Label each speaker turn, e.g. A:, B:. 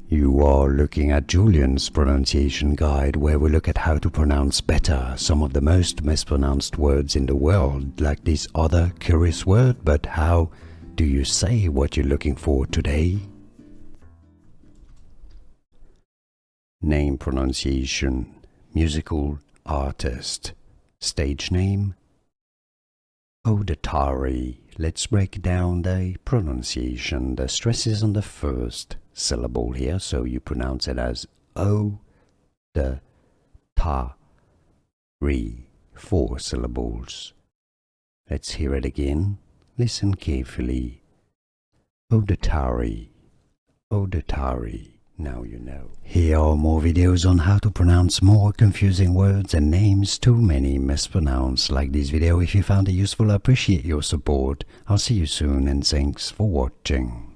A: You are looking at Julian's pronunciation guide, where we look at how to pronounce better some of the most mispronounced words in the world, like this other curious word. But how do you say what you're looking for today? Name pronunciation: musical artist. Stage name: Odetari. Let's break down the pronunciation. The stress is on the first syllable here, so you pronounce it as O, the ta, re, 4 syllables. Let's hear it again. Listen carefully. Odetari, Odetari. Now you know. Here are more videos on how to pronounce more confusing words and names too many mispronounced. Like this video if you found it useful. I appreciate your support. I'll see you soon and thanks for watching.